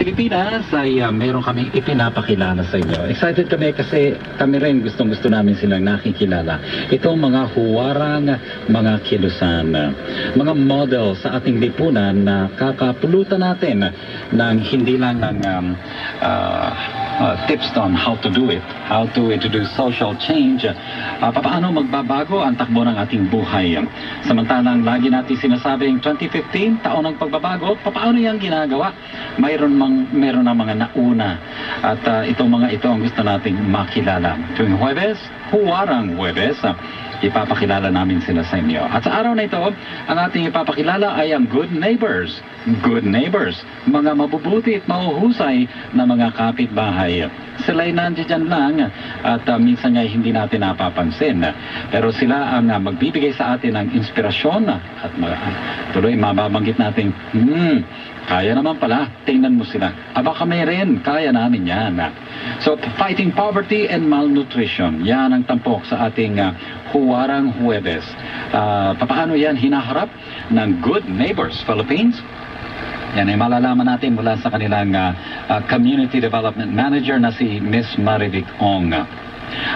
Pilipinas ay meron kaming ipinapakilala sa inyo. Excited kami kasi kami rin gustong-gusto namin silang nakikilala. Itong mga huwarang mga kilusan, mga model sa ating lipunan na kakapulutan natin ng hindi lang ng tips on how to do it, how to introduce social change, paano magbabago ang takbo ng ating buhay. Samantalang lagi natin sinasabing 2015, taon ng pagbabago, paano yan ginagawa? Meron na mga nauna at itong mga ito ang gusto nating makilala. Tuwing Huwebes, Huwarang Huwebes, ipapakilala namin sila sa inyo. At sa araw na ito, ang ating ipapakilala ay ang Good Neighbors. Good Neighbors, mga mabubuti at mahuhusay na mga kapitbahay. Sila'y nandiyan lang at minsan nga hindi natin napapansin. Pero sila ang magbibigay sa atin ng inspirasyon at tuloy mababanggit natin, kaya naman pala, tingnan mo sila. Aba kami rin, kaya namin yan. So, fighting poverty and malnutrition, yan ang tampok sa ating Huwarang Huwebes. Paano yan hinaharap ng Good Neighbors Philippines? Yan ay malalaman natin mula sa kanilang Community Development Manager na si Miss Marivic Ong.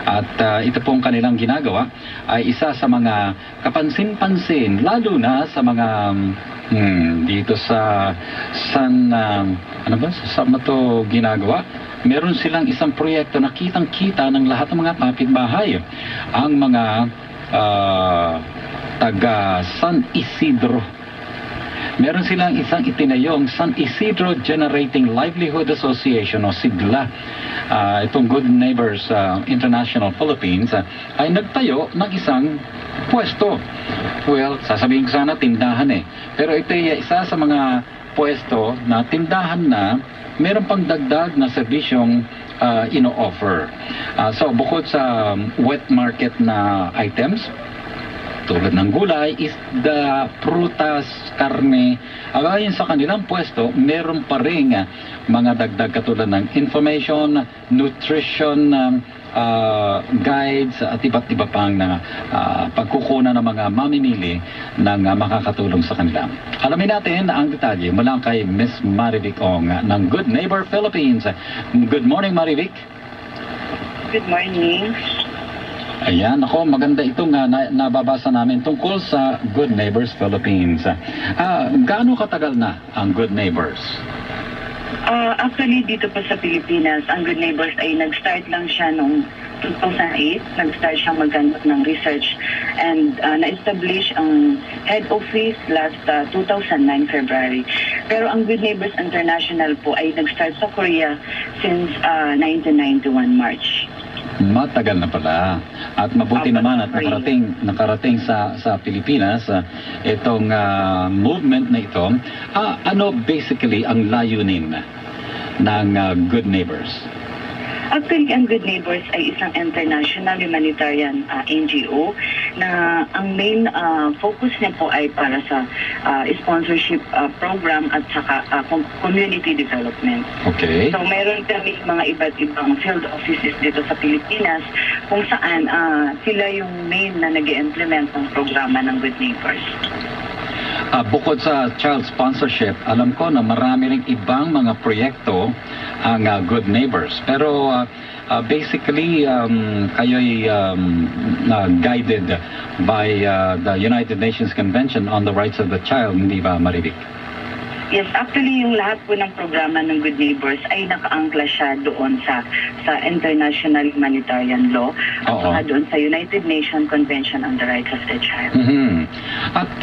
At ito pong kanilang ginagawa ay isa sa mga kapansin-pansin, lalo na sa mga dito sa saan to ginagawa? Meron silang isang proyekto na kitang-kita ng lahat ng mga kapitbahay. Ang mga taga San Isidro. Meron silang isang itinayong San Isidro Generating Livelihood Association o sigla. Itong Good Neighbors International Philippines ay nagtayo ng isang pwesto. Well, sasabihin ko sana tindahan Pero ito ay isa sa mga pwesto na tindahan na meron pang dagdag na serbisyong ino-offer. So bukod sa wet market na items, tulad ng gulay, isda, prutas, karne, ayon sa kanilang pwesto, meron pa rin mga dagdag katulad ng information, nutrition, guides at iba't iba pang pagkukunan ng mga mamimili ng makakatulong sa kanila. Alamin natin ang detalye mula kay Miss Marivic Ong ng Good Neighbor Philippines. Good morning, Marivic. Good morning. Ayan, ako, maganda itong nababasa namin tungkol sa Good Neighbors Philippines. Gaano katagal na ang Good Neighbors? Actually, dito pa sa Pilipinas, ang Good Neighbors ay nag-start lang siya noong 2008. Nag-start siyang magganap ng research and na-establish ang head office last 2009 February. Pero ang Good Neighbors International po ay nag-start sa Korea since 1991 March. Matagal na pala. At mabuti naman at nakarating sa Pilipinas itong movement na ito. Ano basically ang layunin ng Good Neighbors? Actually, ang Good Neighbors ay isang international humanitarian NGO na ang main focus niya po ay para sa sponsorship program at saka community development. Okay. So, meron kami mga iba't ibang field offices dito sa Pilipinas kung saan sila yung main na nag-implement ng programa ng Good Neighbors. Bukod sa child sponsorship, alam ko na marami ring ibang mga proyekto ang Good Neighbors. Pero basically, kayo'y guided by the United Nations Convention on the Rights of the Child, hindi ba, Marivic? Yes, actually yung lahat po ng programa ng Good Neighbors ay nakaangkla siya doon sa international humanitarian law at saka doon sa United Nations Convention on the Rights of the Child. At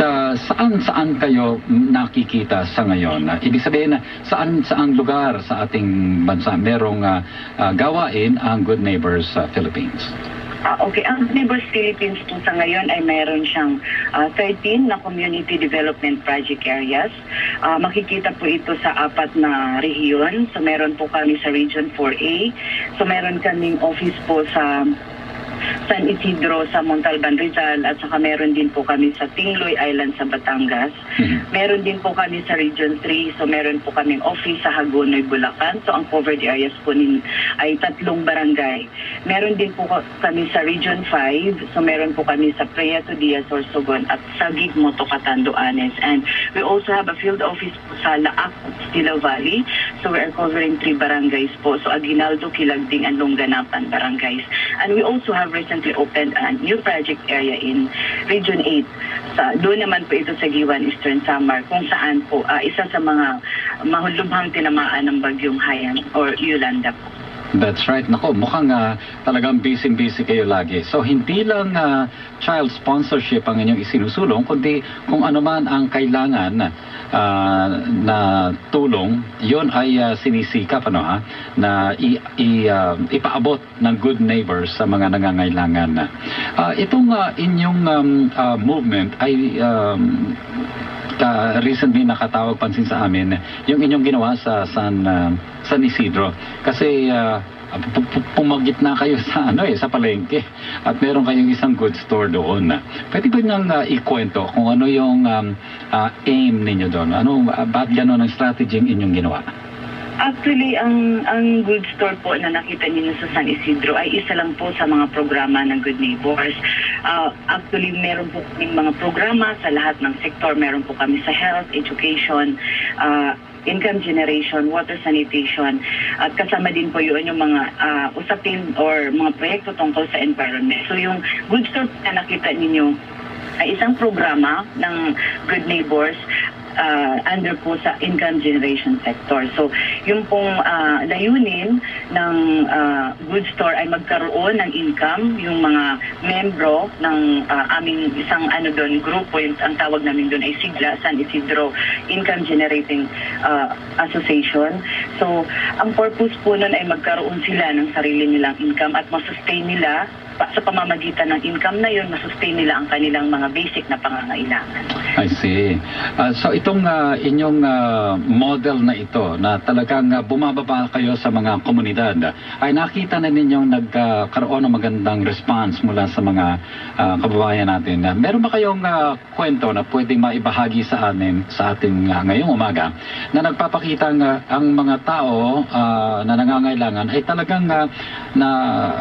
saan kayo nakikita sa ngayon? Ibig sabihin, saan lugar sa ating bansa merong gawain ang Good Neighbors Philippines? Okay, ang Neighbors Philippines po sa ngayon ay mayroon siyang 13 na community development project areas. Makikita po ito sa 4 na rehiyon. So meron po kami sa Region 4A. So meron kaming office po sa San Isidro sa Montalban, Rizal, at saka meron din po kami sa Tingloy Island sa Batangas. Meron din po kami sa Region 3, so meron po kaming office sa Hagonoy, Bulacan. So ang covered areas po ay 3 barangay. Meron din po kami sa Region 5, so meron po kami sa Preato, Diaz, Sorsogon at sa Gigmoto, Catanduanes. And we also have a field office po sa Laak, Stila Valley. So we are covering 3 barangays po. So Aguinaldo, Kilagding, and Longganapan barangays. And we also have recently opened a new project area in Region 8. Doon naman po ito sa Giwan, Eastern Samar, kung saan po isa sa mga mahulubhang tinamaan ng bagyong Haiyan or Yolanda po. That's right. Nako, mukhang talagang busy-busy kayo lagi. So, hindi lang child sponsorship ang inyong isinusulong, kundi kung ano man ang kailangan na tulong, yon ay sinisikap na ipaabot ng Good Neighbors sa mga nangangailangan. Itong inyong movement ay recently nakatawag pansin sa amin yung inyong ginawa sa San Isidro kasi pumagit na kayo sa sa palengke at meron kayong isang good store doon. Pwede ba nang ikwento kung ano yung aim ninyo doon? Ba't gano'n ang strategy yung inyong ginawa? Actually, ang Good Store po na nakita niyo sa San Isidro ay isa lang po sa mga programa ng Good Neighbors. Actually, meron po kaming mga programa sa lahat ng sektor. Meron po kami sa health, education, income generation, water sanitation, at kasama din po yun yung mga usapin or mga proyekto tungkol sa environment. So yung Good Store na nakita ninyo ay isang programa ng Good Neighbors under po sa income generation sector. So, yung pong layunin ng Good Store ay magkaroon ng income, yung mga membro ng aming isang grupo, yung ang tawag namin doon ay SIGLA, San Isidro Income Generating Association. So, ang purpose po nun ay magkaroon sila ng sarili nilang income at masustain nila sa pamamagitan ng income na yun, masustain nila ang kanilang mga basic na pangangailangan. I see. So itong inyong model na ito, na talagang bumababa kayo sa mga komunidad, ay nakita na ninyong nagkaroon ng magandang response mula sa mga kababayan natin. Meron ba kayong kwento na pwedeng maibahagi sa ating ngayong umaga na nagpapakita ang mga tao na nangangailangan ay talagang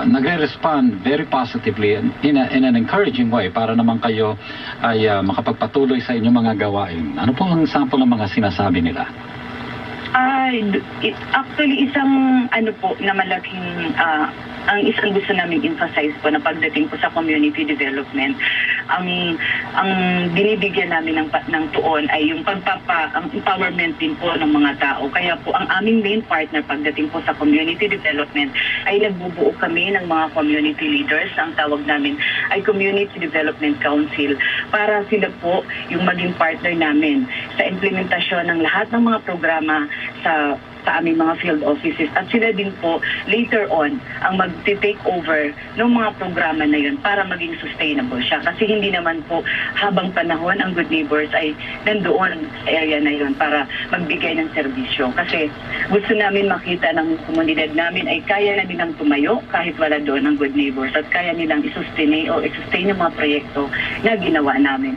nagre-respond very positively in an encouraging way para naman kayo ay makapagpatuloy sa inyong mga gawain? Ano po ang sample ng mga sinasabi nila? Actually, isang na malaking ang isang gusto namin emphasize po na pagdating po sa community development, ang binibigyan namin ng tuon ay yung ang empowerment din po ng mga tao. Kaya po ang aming main partner pagdating po sa community development ay nagbubuo kami ng mga community leaders. Ang tawag namin ay Community Development Council para sila po yung maging partner namin sa implementasyon ng lahat ng mga programa sa aming mga field offices, at sila din po later on ang mag-take over ng mga programa na yun para maging sustainable siya. Kasi hindi naman po habang panahon ang Good Neighbors ay nandoon sa area na yun para magbigay ng serbisyo. Kasi gusto namin makita ng komunidad namin ay kaya na nilang tumayo kahit wala doon ang Good Neighbors at kaya nilang i-sustain yung mga proyekto na ginawa namin.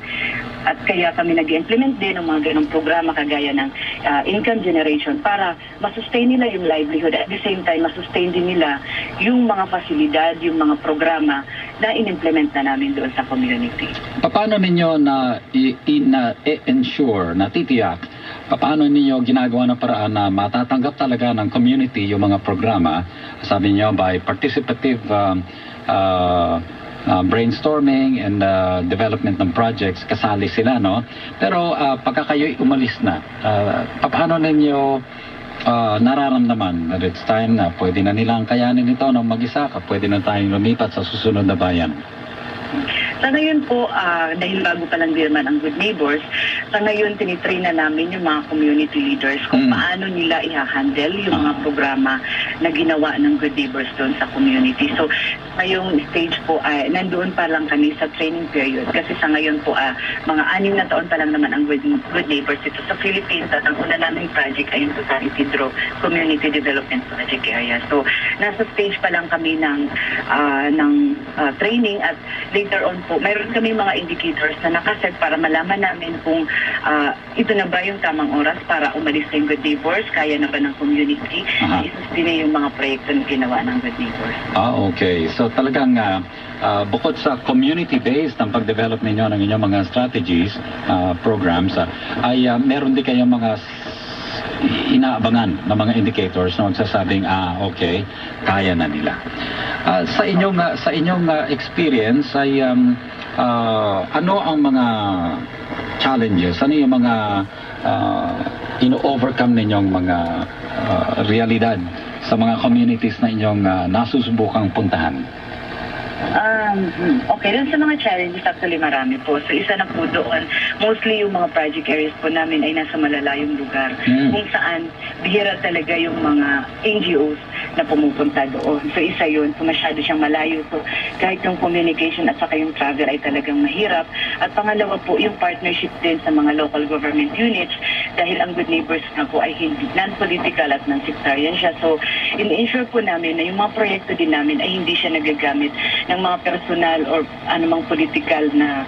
At kaya kami nag-implement din ng mga ganong programa kagaya ng income generation para masustain nila yung livelihood at the same time masustain din nila yung mga fasilidad, yung mga programa na in-implement na namin doon sa community. Paano ninyo na i-ensure, na titiyak, paano ninyo ginagawa ng paraan na matatanggap talaga ng community yung mga programa? Sabi niyo by participative brainstorming and development ng projects, kasali sila, no? Pero pagka kayo'y umalis na, paano ninyo nararamdaman that it's time na pwede na nilang kayanin ito ng mag-isa, pwede na tayong lumipat sa susunod na bayan? Sa ngayon po, dahil bago pa lang din naman ang Good Neighbors, sa ngayon tinitrain na namin yung mga community leaders kung paano nila i-handle yung mga programa na ginawa ng Good Neighbors doon sa community. So, ngayong stage po, nandoon pa lang kami sa training period kasi sa ngayon po, mga 6 na taon pa lang naman ang Good Neighbors dito sa Philippines at ang una naming project ay yung San Isidro Community Development Project Area. So, nasa stage pa lang kami ng training at later on po, mayroon kami mga indicators na nakaset para malaman namin kung ito na ba yung tamang oras para umalis sa Good Neighbors, kaya na ba ng community, isustain yung mga proyekto na ginawa ng Good Neighbors. Okay. So talagang bukod sa community-based ang pag-develop ninyo ng inyong mga strategies, programs, ay meron din kayong mga inaabangan ng mga indicators na magsasabing, okay, kaya na nila. Sa inyong experience ay ano ang mga challenges, ano yung mga ino-overcome ninyong mga realidad sa mga communities na inyong nasusubukang puntahan? Okay, dun sa mga challenges actually marami po. So isa na po doon, mostly yung mga project areas po namin ay nasa malalayong lugar kung saan bihira talaga yung mga NGOs na pumupunta doon. So isa yun, so masyado siyang malayo. So kahit yung communication at saka yung travel ay talagang mahirap. At pangalawa po, yung partnership din sa mga local government units dahil ang Good Neighbors na po ay hindi non-political at non-sectarian siya. So in-ensure po namin na yung mga proyekto din namin ay hindi siya nagagamit ng mga personal or anumang political na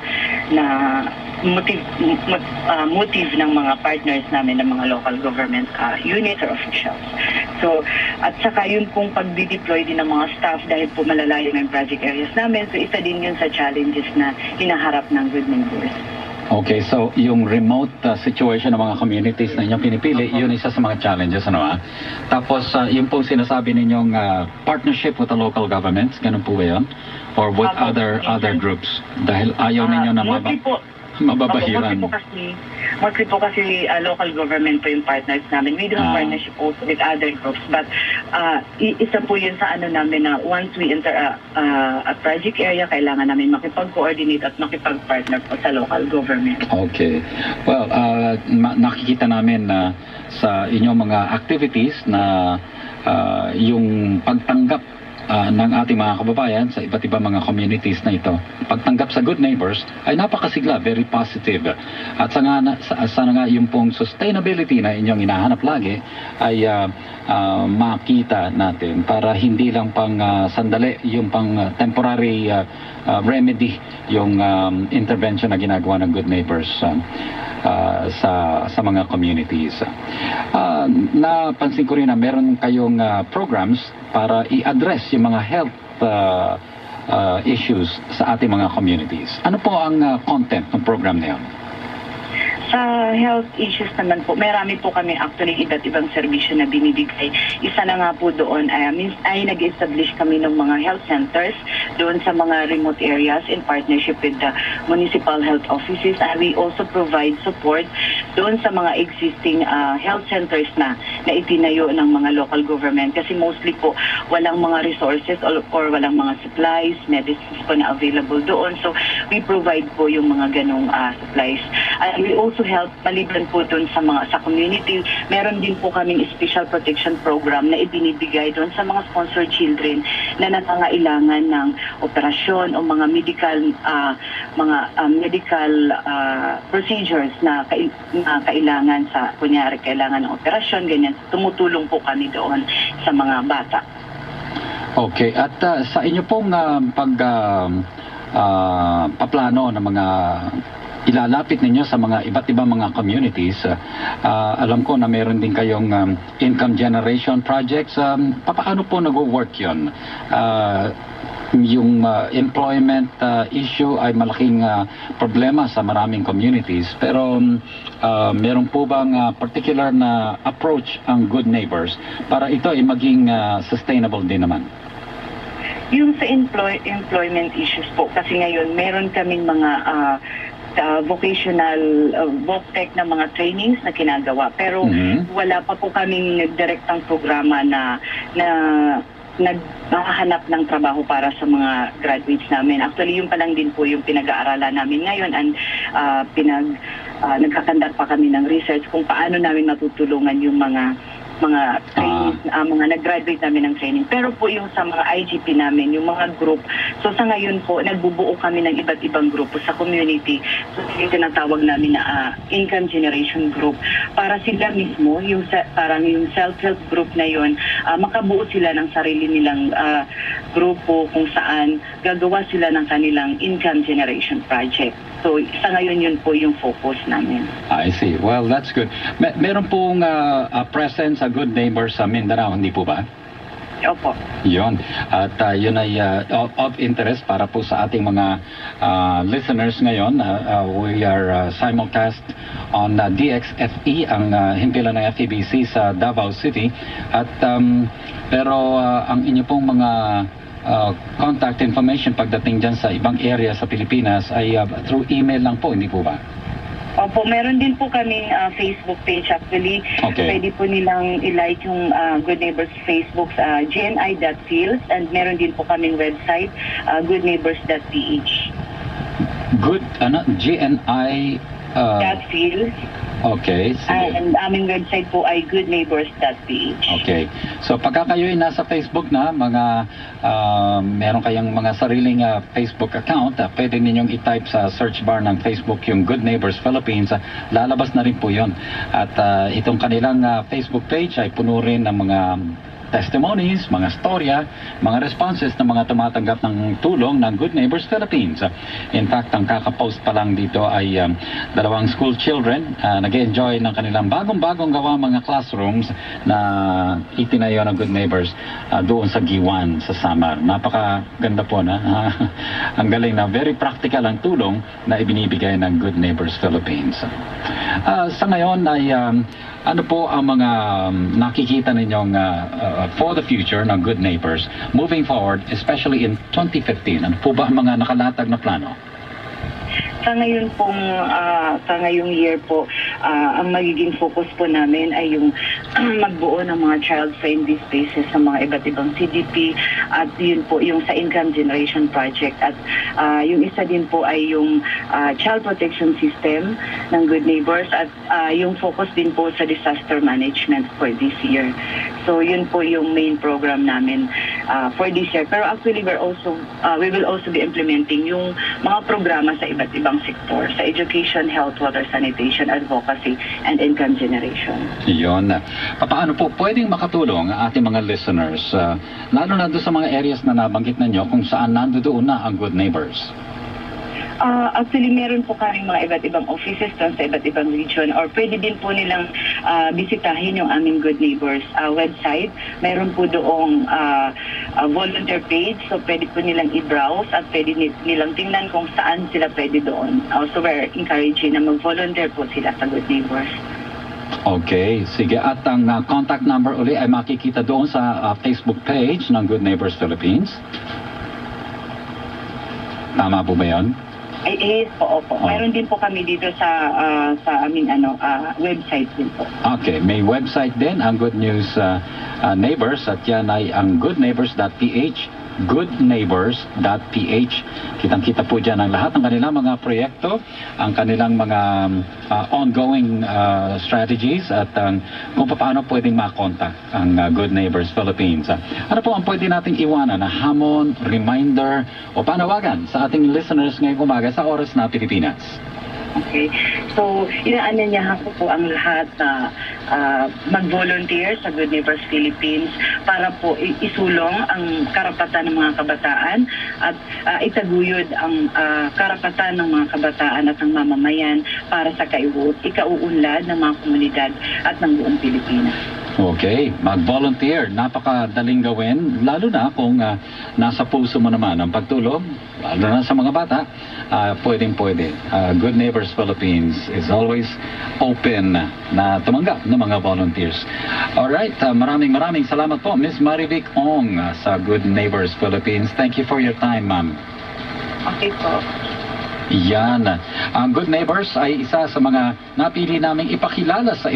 motive ng mga partners namin ng mga local government units or officials. So, at saka yun pong pag-deploy din ng mga staff dahil po malalayo ng project areas namin. So, isa din yun sa challenges na hinaharap ng Good Neighbors. Okay, so yung remote situation ng mga communities na inyong pinipili, yun isa sa mga challenges, ano? Tapos, yung pong sinasabi ninyong partnership with the local governments, ganun po ba yun? Or with other groups? Dahil ayaw ninyo na mababahiran. Mostly po kasi local government po yung partners namin. We do have partnership also with other groups. But isa po yun sa ano namin na once we enter a project area, kailangan namin makipag-coordinate at makipag-partner po sa local government. Okay. Well, nakikita namin na sa inyong mga activities na yung pagtanggap ng ating mga kababayan sa iba't ibang mga communities na ito. Pagtanggap sa Good Neighbors ay napakasigla, very positive. At sana nga yung pong sustainability na inyong hinahanap lagi ay makita natin para hindi lang pang sandali, yung pang temporary remedy, yung intervention na ginagawa ng Good Neighbors sa mga communities. Napansin ko rin na meron kayong programs para i-address yung mga health issues sa ating mga communities. Ano po ang content ng program na yun? Sa health issues naman po, marami po kami actually iba't ibang serbisyo na binibigay. Isa na nga po doon ay nag-establish kami ng mga health centers doon sa mga remote areas in partnership with the municipal health offices. And we also provide support doon sa mga existing health centers na itinayo ng mga local government kasi mostly po walang mga resources or walang mga supplies, medicines po na available doon. So we provide po yung mga ganong supplies. And we also help maliban po doon sa community. Meron din po kaming special protection program na ibinibigay doon sa mga sponsored children na nangangailangan ng operasyon o mga medical procedures na kailangan sa kunyari kailangan ng operasyon, ganyan. Tumutulong po kami doon sa mga bata. Okay, at sa inyo pong paplano ng mga ilalapit ninyo sa mga iba't ibang mga communities, alam ko na meron din kayong income generation projects. Paano po nag-work yun? Yung employment issue ay malaking problema sa maraming communities, pero meron po bang particular na approach ang Good Neighbors para ito ay maging sustainable din naman? Yung sa employment issues po, kasi ngayon meron kaming mga vocational VOCTEC na mga trainings na ginagawa, pero wala pa po kaming direktang programa na naghahanap ng trabaho para sa mga graduates namin. Actually, yung pa lang din po yung pinag-aaralan namin ngayon, and nagkakandak pa kami ng research kung paano namin matutulungan yung mga trainees, mga nag-graduate namin ng training. Pero po yung sa mga IGP namin, yung mga group, so sa ngayon po, nagbubuo kami ng iba't ibang grupo sa community. So yung tinatawag namin na income generation group, para sila mismo, parang yung self-help group na yun, makabuo sila ng sarili nilang grupo kung saan gagawa sila ng kanilang income generation project. So, sa ngayon yun po yung focus namin. I see. Well, that's good. Meron pong presence sa Good Neighbors sa Mindanao, hindi po ba? Opo. Yun. At yun ay of interest para po sa ating mga listeners ngayon. We are simulcast on DXFE, ang himpilan ng FEBC sa Davao City. At pero ang inyo pong mga contact information pagdating dyan sa ibang area sa Pilipinas ay through email lang po, hindi po ba? Opo, meron din po kaming Facebook page actually. Okay. Pwede po nilang i-like yung Good Neighbors Facebook sa gni.fields, and meron din po kaming website, goodneighbors.ph. GNI... .fields. Okay, sige. And aming website po ay goodneighbors.ph. Okay. So pagka kayo ay nasa Facebook na, meron kayong mga sariling Facebook account, pwede ninyong i-type sa search bar ng Facebook yung Good Neighbors Philippines, lalabas na rin po yun. At itong kanilang Facebook page ay puno rin ng mga testimonies, mga storya, mga responses ng mga tumatanggap ng tulong ng Good Neighbors Philippines. In fact, ang kakapost pa lang dito ay dalawang school children nag-enjoy ng kanilang bagong-bagong gawa mga classrooms na itinayo ng Good Neighbors doon sa Giwan, sa Samar. Napakaganda po na. Ang galing na, very practical ang tulong na ibinibigay ng Good Neighbors Philippines. Sa ngayon ay ano po ang mga nakikita ninyong for the future ng Good Neighbors moving forward, especially in 2015? Ano po ba ang mga nakalatag na plano? Sa ngayong year po, ang magiging focus po namin ay yung magbuo ng mga child-friendly spaces sa mga iba't ibang CDP, at yun po yung sa income generation project, at yung isa din po ay yung child protection system ng Good Neighbors, at yung focus din po sa disaster management for this year. So yun po yung main program namin for this year. Pero actually we will also be implementing yung mga programa sa iba't ibang sektor, sa education, health, water, sanitation, advocacy, and income generation. Yun. Paano po pwedeng makatulong ang ating mga listeners, lalo na doon sa mga areas na nabanggit ninyo kung saan nandoon na ang Good Neighbors? Actually, meron po kaming mga iba't ibang offices doon sa iba't ibang region, or pwede din po nilang bisitahin yung aming Good Neighbors website. Meron po doong volunteer page, so pwede po nilang i-browse at pwede nilang tingnan kung saan sila pwede doon. So we're encouraging na mag-volunteer po sila sa Good Neighbors. Okay, sige. At ang contact number uli ay makikita doon sa Facebook page ng Good Neighbors Philippines. Tama po ba yun? Yes po, opo. Mayroon din po kami dito sa aming website din po. Okay, may website din ang Good News Neighbors, at yan ay ang goodneighbors.ph, goodneighbors.ph. Kitang-kita po dyan ang lahat ng kanilang mga proyekto, ang kanilang mga ongoing strategies, at kung paano pwedeng makontak ang Good Neighbors Philippines. Ano po ang pwede nating iwanan na hamon, reminder o panawagan sa ating listeners ngayong umaga sa oras na Pilipinas? Okay. So, inaanyayahan ko po ang lahat na mag-volunteer sa Good Neighbors Philippines para po isulong ang karapatan ng mga kabataan at itaguyod ang karapatan ng mga kabataan at ng mamamayan para sa ikauunlad ng mga komunidad at ng buong Pilipinas. Okay, mag-volunteer. Napakadaling gawin, lalo na kung nasa puso mo naman ang pagtulong, lalo na sa mga bata, pwedeng-pwede. Good Neighbors Philippines is always open na tumanggap ng mga volunteers. Alright, maraming salamat po, Miss Marivic Ong sa Good Neighbors Philippines. Thank you for your time, ma'am. Okay po. Yan. Ang Good Neighbors ay isa sa mga napili naming ipakilala sa